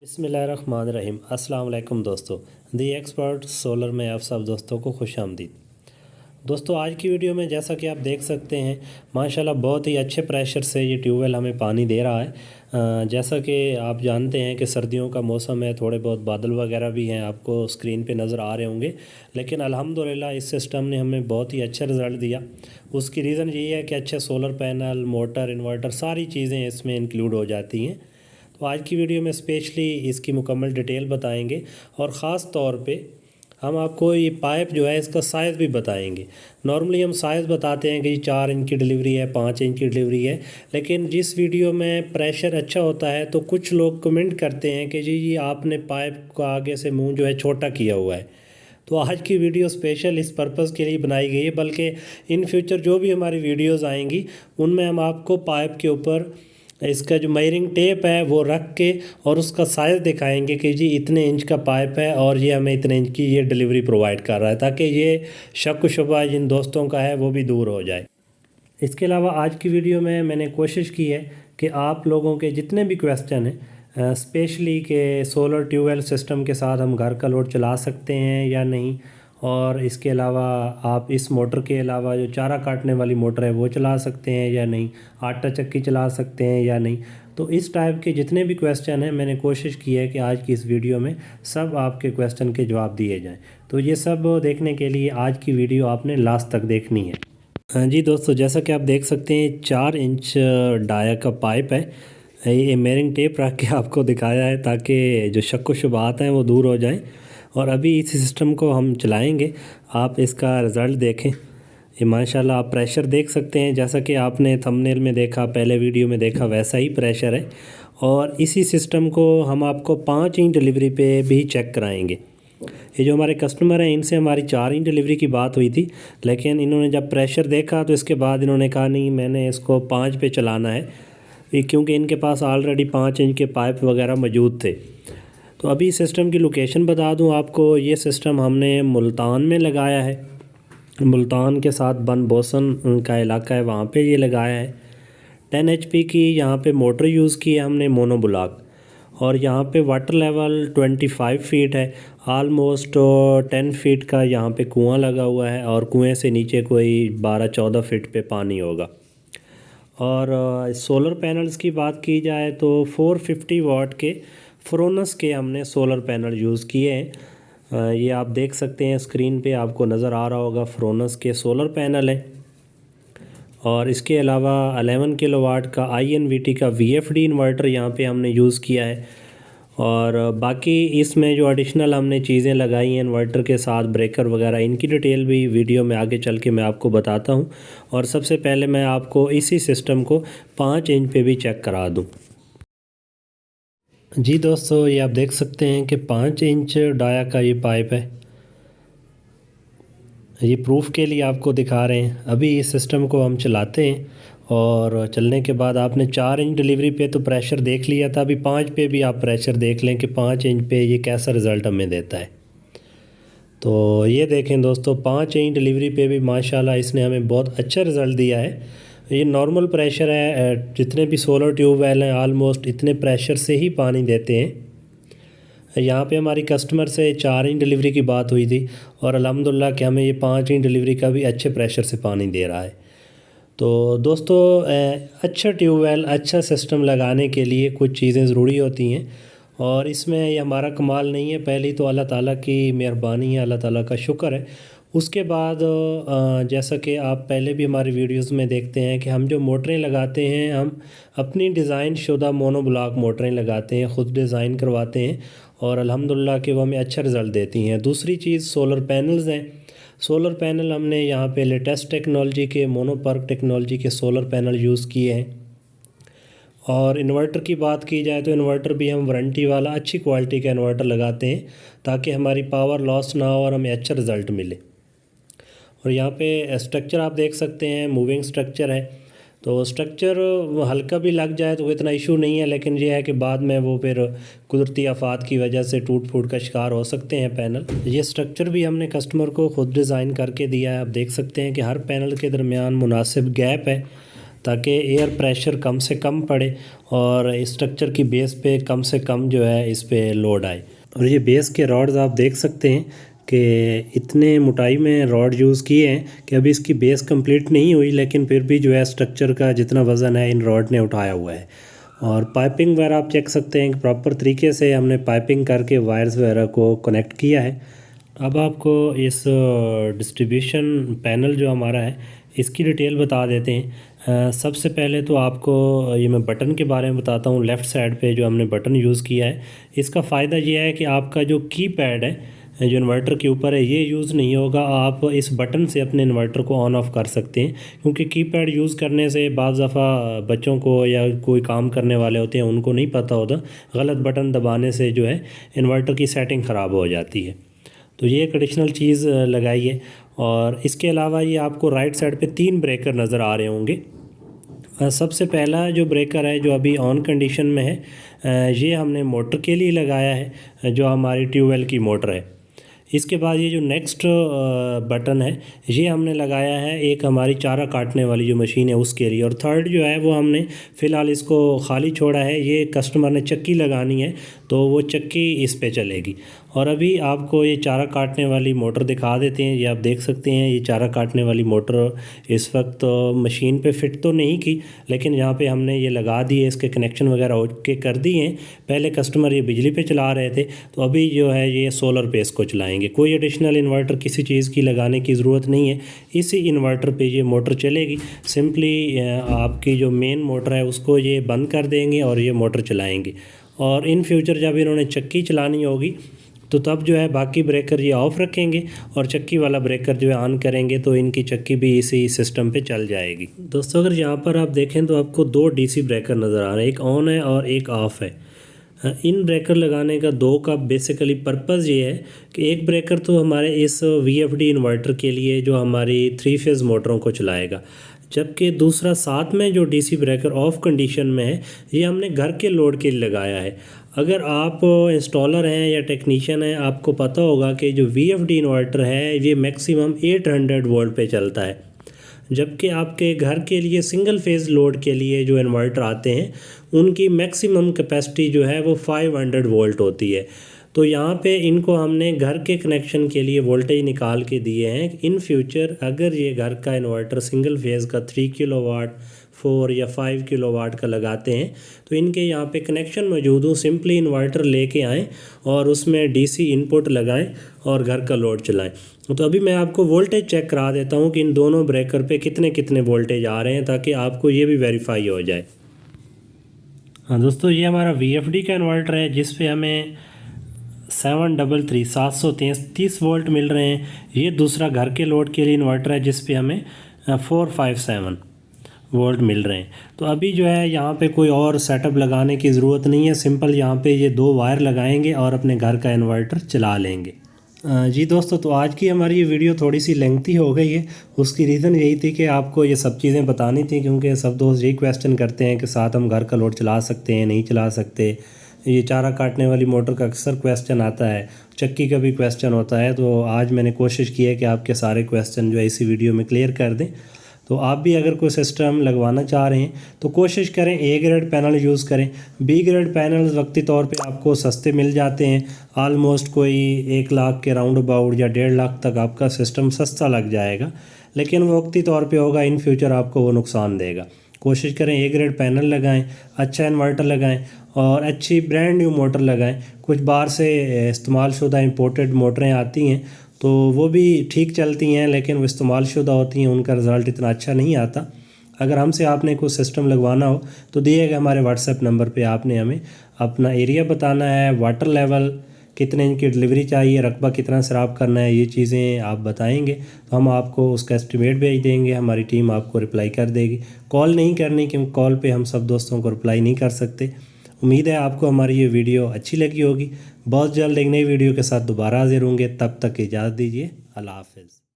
बिस्मिल्लाहिर्रहमानिर्रहीम। अस्सलाम वालेकुम दोस्तों, दी एक्सपर्ट सोलर में आप सब दोस्तों को खुश आमदीद। दोस्तों, आज की वीडियो में जैसा कि आप देख सकते हैं, माशाल्लाह बहुत ही अच्छे प्रेशर से ये ट्यूबवेल हमें पानी दे रहा है। जैसा कि आप जानते हैं कि सर्दियों का मौसम है, थोड़े बहुत बादल वगैरह भी हैं, आपको स्क्रीन पे नज़र आ रहे होंगे, लेकिन अल्हम्दुलिल्लाह इस सिस्टम ने हमें बहुत ही अच्छा रिज़ल्ट दिया। उसकी रीज़न यही है कि अच्छे सोलर पैनल, मोटर, इन्वर्टर सारी चीज़ें इसमें इंक्लूड हो जाती हैं। तो आज की वीडियो में स्पेशली इसकी मुकम्मल डिटेल बताएंगे और ख़ास तौर पे हम आपको ये पाइप जो है इसका साइज़ भी बताएंगे। नॉर्मली हम साइज़ बताते हैं कि 4 इंच की डिलीवरी है, 5 इंच की डिलीवरी है, लेकिन जिस वीडियो में प्रेशर अच्छा होता है तो कुछ लोग कमेंट करते हैं कि जी आपने पाइप का आगे से मुंह जो है छोटा किया हुआ है। तो आज की वीडियो स्पेशल इस पर्पज़ के लिए बनाई गई है, बल्कि इन फ्यूचर जो भी हमारी वीडियोज़ आएंगी उनमें हम आपको पाइप के ऊपर इसका जो मेजरिंग टेप है वो रख के और उसका साइज़ दिखाएंगे कि जी इतने इंच का पाइप है और ये हमें इतने इंच की ये डिलीवरी प्रोवाइड कर रहा है, ताकि ये शक व शुबा जिन दोस्तों का है वो भी दूर हो जाए। इसके अलावा आज की वीडियो में मैंने कोशिश की है कि आप लोगों के जितने भी क्वेश्चन हैं, स्पेशली कि सोलर ट्यूबवेल सिस्टम के साथ हम घर का लोड चला सकते हैं या नहीं, और इसके अलावा आप इस मोटर के अलावा जो चारा काटने वाली मोटर है वो चला सकते हैं या नहीं, आटा चक्की चला सकते हैं या नहीं। तो इस टाइप के जितने भी क्वेश्चन हैं मैंने कोशिश की है कि आज की इस वीडियो में सब आपके क्वेश्चन के जवाब दिए जाएं। तो ये सब देखने के लिए आज की वीडियो आपने लास्ट तक देखनी है। हाँ जी दोस्तों, जैसा कि आप देख सकते हैं 4 इंच डाया का पाइप है। ये मेयरिंग टेप रख के आपको दिखाया है ताकि जो शक व शुबहात हैं वो दूर हो जाएं। और अभी इस सिस्टम को हम चलाएंगे, आप इसका रिज़ल्ट देखें। ये माशाल्लाह आप प्रेशर देख सकते हैं, जैसा कि आपने थंबनेल में देखा, पहले वीडियो में देखा, वैसा ही प्रेशर है। और इसी सिस्टम को हम आपको 5 इंच डिलीवरी पे भी चेक कराएंगे। ये जो हमारे कस्टमर हैं इनसे हमारी 4 इंच डिलीवरी की बात हुई थी, लेकिन इन्होंने जब प्रेशर देखा तो इसके बाद इन्होंने कहा नहीं, मैंने इसको 5 पे चलाना है, क्योंकि इनके पास ऑलरेडी 5 इंच के पाइप वगैरह मौजूद थे। तो अभी सिस्टम की लोकेशन बता दूं आपको, ये सिस्टम हमने मुल्तान में लगाया है। मुल्तान के साथ बन बोसन का इलाका है, वहाँ पे ये लगाया है। 10 HP की यहाँ पे मोटर यूज़ की है हमने, मोनो ब्लॉक, और यहाँ पे वाटर लेवल 25 फीट है। आलमोस्ट 10 फीट का यहाँ पे कुआं लगा हुआ है और कुएं से नीचे कोई 12-14 फीट पे पानी होगा। और सोलर पैनल्स की बात की जाए तो 450 वाट के फ्रोनस के हमने सोलर पैनल यूज़ किए हैं। ये आप देख सकते हैं स्क्रीन पे, आपको नज़र आ रहा होगा, फ्रोनस के सोलर पैनल हैं। और इसके अलावा 11 किलोवाट का INVT का VFD इन्वर्टर यहाँ पे हमने यूज़ किया है। और बाकी इसमें जो एडिशनल हमने चीज़ें लगाई हैं इन्वर्टर के साथ, ब्रेकर वगैरह, इनकी डिटेल भी वीडियो में आगे चल के मैं आपको बताता हूँ। और सबसे पहले मैं आपको इसी सिस्टम को 5 इंच पे भी चेक करा दूँ। जी दोस्तों, ये आप देख सकते हैं कि 5 इंच डाया का ये पाइप है। ये प्रूफ के लिए आपको दिखा रहे हैं। अभी इस सिस्टम को हम चलाते हैं और चलने के बाद आपने 4 इंच डिलीवरी पे तो प्रेशर देख लिया था, अभी 5 पे भी आप प्रेशर देख लें कि 5 इंच पे ये कैसा रिज़ल्ट हमें देता है। तो ये देखें दोस्तों, 5 इंच डिलीवरी पे भी माशाल्लाह इसने हमें बहुत अच्छा रिज़ल्ट दिया है। ये नॉर्मल प्रेशर है, जितने भी सोलर ट्यूबवेल हैं ऑलमोस्ट इतने प्रेशर से ही पानी देते हैं। यहाँ पे हमारी कस्टमर से 4 इंच डिलीवरी की बात हुई थी और अल्हम्दुलिल्लाह कि हमें ये 5 इंच डिलीवरी का भी अच्छे प्रेशर से पानी दे रहा है। तो दोस्तों, अच्छा ट्यूबवेल, अच्छा सिस्टम लगाने के लिए कुछ चीज़ें ज़रूरी होती हैं और इसमें ये हमारा कमाल नहीं है। पहली तो अल्लाह ताला की मेहरबानी है, अल्लाह ताला का शुक्र है। उसके बाद जैसा कि आप पहले भी हमारी वीडियोस में देखते हैं कि हम जो मोटरें लगाते हैं, हम अपनी डिज़ाइन शुदा मोनो ब्लॉक मोटरें लगाते हैं, ख़ुद डिज़ाइन करवाते हैं और अल्हम्दुलिल्लाह कि वो हमें अच्छा रिज़ल्ट देती हैं। दूसरी चीज़ सोलर पैनल्स हैं। सोलर पैनल हमने यहाँ पे लेटेस्ट टेक्नोलॉजी के, मोनोपर्क टेक्नोलॉजी के सोलर पैनल यूज़ किए हैं। और इन्वर्टर की बात की जाए तो इन्वर्टर भी हम वारंटी वाला अच्छी क्वालिटी का इन्वर्टर लगाते हैं ताकि हमारी पावर लॉस ना हो और हमें अच्छा रिज़ल्ट मिले। और यहाँ पे स्ट्रक्चर आप देख सकते हैं, मूविंग स्ट्रक्चर है। तो स्ट्रक्चर हल्का भी लग जाए तो इतना इशू नहीं है, लेकिन ये है कि बाद में वो फिर कुदरती आफात की वजह से टूट फूट का शिकार हो सकते हैं पैनल। ये स्ट्रक्चर भी हमने कस्टमर को ख़ुद डिज़ाइन करके दिया है। आप देख सकते हैं कि हर पैनल के दरमियान मुनासिब गैप है ताकि एयर प्रेशर कम से कम पड़े और स्ट्रक्चर की बेस पे कम से कम जो है इस पे लोड आए। और ये बेस के रॉड्स आप देख सकते हैं कि इतने मोटाई में रॉड यूज़ किए हैं कि अभी इसकी बेस कंप्लीट नहीं हुई, लेकिन फिर भी जो है स्ट्रक्चर का जितना वज़न है इन रॉड ने उठाया हुआ है। और पाइपिंग वगैरह आप चेक सकते हैं कि प्रॉपर तरीके से हमने पाइपिंग करके वायर्स वगैरह को कनेक्ट किया है। अब आपको इस डिस्ट्रीब्यूशन पैनल जो हमारा है इसकी डिटेल बता देते हैं। सबसे पहले तो आपको ये मैं बटन के बारे में बताता हूँ। लेफ़्ट साइड पे जो हमने बटन यूज़ किया है इसका फ़ायदा ये है कि आपका जो कीपैड है जो इन्वर्टर के ऊपर है ये यूज़ नहीं होगा। आप इस बटन से अपने इन्वर्टर को ऑन ऑफ़ कर सकते हैं, क्योंकि कीपैड यूज़ करने से बाज़ दफ़ा बच्चों को या कोई काम करने वाले होते हैं उनको नहीं पता होता, गलत बटन दबाने से जो है इन्वर्टर की सेटिंग ख़राब हो जाती है। तो ये एक एडिशनल चीज़ लगाई है। और इसके अलावा ये आपको राइट साइड पे 3 ब्रेकर नज़र आ रहे होंगे। सबसे पहला जो ब्रेकर है जो अभी ऑन कंडीशन में है ये हमने मोटर के लिए लगाया है, जो हमारी ट्यूबवेल की मोटर है। इसके बाद ये जो नेक्स्ट बटन है ये हमने लगाया है एक हमारी चारा काटने वाली जो मशीन है उसके लिए। और थर्ड जो है वो हमने फ़िलहाल इसको खाली छोड़ा है, ये कस्टमर ने चक्की लगानी है तो वो चक्की इस पे चलेगी। और अभी आपको ये चारा काटने वाली मोटर दिखा देते हैं। ये आप देख सकते हैं ये चारा काटने वाली मोटर इस वक्त मशीन पे फिट तो नहीं की, लेकिन यहाँ पे हमने ये लगा दी है, इसके कनेक्शन वगैरह ओके कर दिए हैं। पहले कस्टमर ये बिजली पे चला रहे थे, तो अभी जो है ये सोलर पे इसको चलाएँगे। कोई एडिशनल इन्वर्टर किसी चीज़ की लगाने की ज़रूरत नहीं है, इसी इन्वर्टर पे ये मोटर चलेगी। सिंपली आपकी जो मेन मोटर है उसको ये बंद कर देंगे और ये मोटर चलाएँगे। और इन फ्यूचर जब इन्होंने चक्की चलानी होगी तो तब जो है बाकी ब्रेकर ये ऑफ़ रखेंगे और चक्की वाला ब्रेकर जो है ऑन करेंगे, तो इनकी चक्की भी इसी सिस्टम पे चल जाएगी। दोस्तों अगर यहाँ पर आप देखें तो आपको 2 डीसी ब्रेकर नज़र आ रहे हैं, एक ऑन है और एक ऑफ़ है। इन ब्रेकर लगाने का 2 का बेसिकली पर्पज़ ये है कि एक ब्रेकर तो हमारे इस VFD इन्वर्टर के लिए जो हमारी 3 फेज़ मोटरों को चलाएगा, जबकि दूसरा साथ में जो डीसी ब्रेकर ऑफ कंडीशन में है ये हमने घर के लोड के लिए लगाया है। अगर आप इंस्टॉलर हैं या टेक्नीशियन हैं आपको पता होगा कि जो VFD इन्वर्टर है ये मैक्सिमम 800 वोल्ट पे चलता है, जबकि आपके घर के लिए सिंगल फेज़ लोड के लिए जो इन्वर्टर आते हैं उनकी मैक्सिमम कैपेसिटी जो है वो 500 वोल्ट होती है। तो यहाँ पे इनको हमने घर के कनेक्शन के लिए वोल्टेज निकाल के दिए हैं। इन फ्यूचर अगर ये घर का इन्वर्टर सिंगल फेज़ का 3 किलोवाट 4 या 5 किलोवाट का लगाते हैं तो इनके यहाँ पे कनेक्शन मौजूद हो, सिंपली इन्वर्टर लेके आएँ और उसमें डीसी इनपुट लगाएं और घर का लोड चलाएं। तो अभी मैं आपको वोल्टेज चेक करा देता हूँ कि इन दोनों ब्रेकर पे कितने कितने वोल्टेज आ रहे हैं, ताकि आपको ये भी वेरीफाई हो जाए। हाँ दोस्तों, ये हमारा VFD का इन्वर्टर है जिस पे हमें 733 वोल्ट मिल रहे हैं। ये दूसरा घर के लोड के लिए इन्वर्टर है जिस पे हमें 457 वोल्ट मिल रहे हैं। तो अभी जो है यहाँ पे कोई और सेटअप लगाने की ज़रूरत नहीं है, सिंपल यहाँ पे ये 2 वायर लगाएंगे और अपने घर का इन्वर्टर चला लेंगे। जी दोस्तों, तो आज की हमारी ये वीडियो थोड़ी सी लेंथी हो गई है। उसकी रीज़न यही थी कि आपको ये सब चीज़ें बतानी थी, क्योंकि सब दोस्त यही क्वेश्चन करते हैं कि साथ हम घर का लोड चला सकते हैं नहीं चला सकते। ये चारा काटने वाली मोटर का अक्सर क्वेश्चन आता है, चक्की का भी क्वेश्चन होता है। तो आज मैंने कोशिश की है कि आपके सारे क्वेश्चन जो है इसी वीडियो में क्लियर कर दें। तो आप भी अगर कोई सिस्टम लगवाना चाह रहे हैं तो कोशिश करें A ग्रेड पैनल यूज़ करें। B ग्रेड पैनल वक्ती तौर पे आपको सस्ते मिल जाते हैं, आलमोस्ट कोई 1 लाख के राउंड अबाउट या 1.5 लाख तक आपका सिस्टम सस्ता लग जाएगा, लेकिन वो वक्ती तौर पे होगा, इन फ्यूचर आपको वो नुकसान देगा। कोशिश करें A ग्रेड पैनल लगाएं, अच्छा इन्वर्टर लगाएं और अच्छी ब्रांड न्यू मोटर लगाएं। कुछ बाहर से इस्तेमाल शुदा इंपोर्टेड मोटरें आती हैं तो वो भी ठीक चलती हैं, लेकिन वो इस्तेमाल शुदा होती हैं, उनका रिज़ल्ट इतना अच्छा नहीं आता। अगर हमसे आपने कोई सिस्टम लगवाना हो तो दिए गए हमारे WhatsApp नंबर पे आपने हमें अपना एरिया बताना है, वाटर लेवल, कितने इंच की डिलीवरी चाहिए, रकबा कितना सराब करना है, ये चीज़ें आप बताएंगे तो हम आपको उसका एस्टिमेट भेज देंगे। हमारी टीम आपको रिप्लाई कर देगी। कॉल नहीं करनी, क्योंकि कॉल पे हम सब दोस्तों को रिप्लाई नहीं कर सकते। उम्मीद है आपको हमारी ये वीडियो अच्छी लगी होगी। बहुत जल्द एक नई वीडियो के साथ दोबारा हाजिर होंगे, तब तक इजाज़त दीजिए। अल्लाह हाफ़िज़।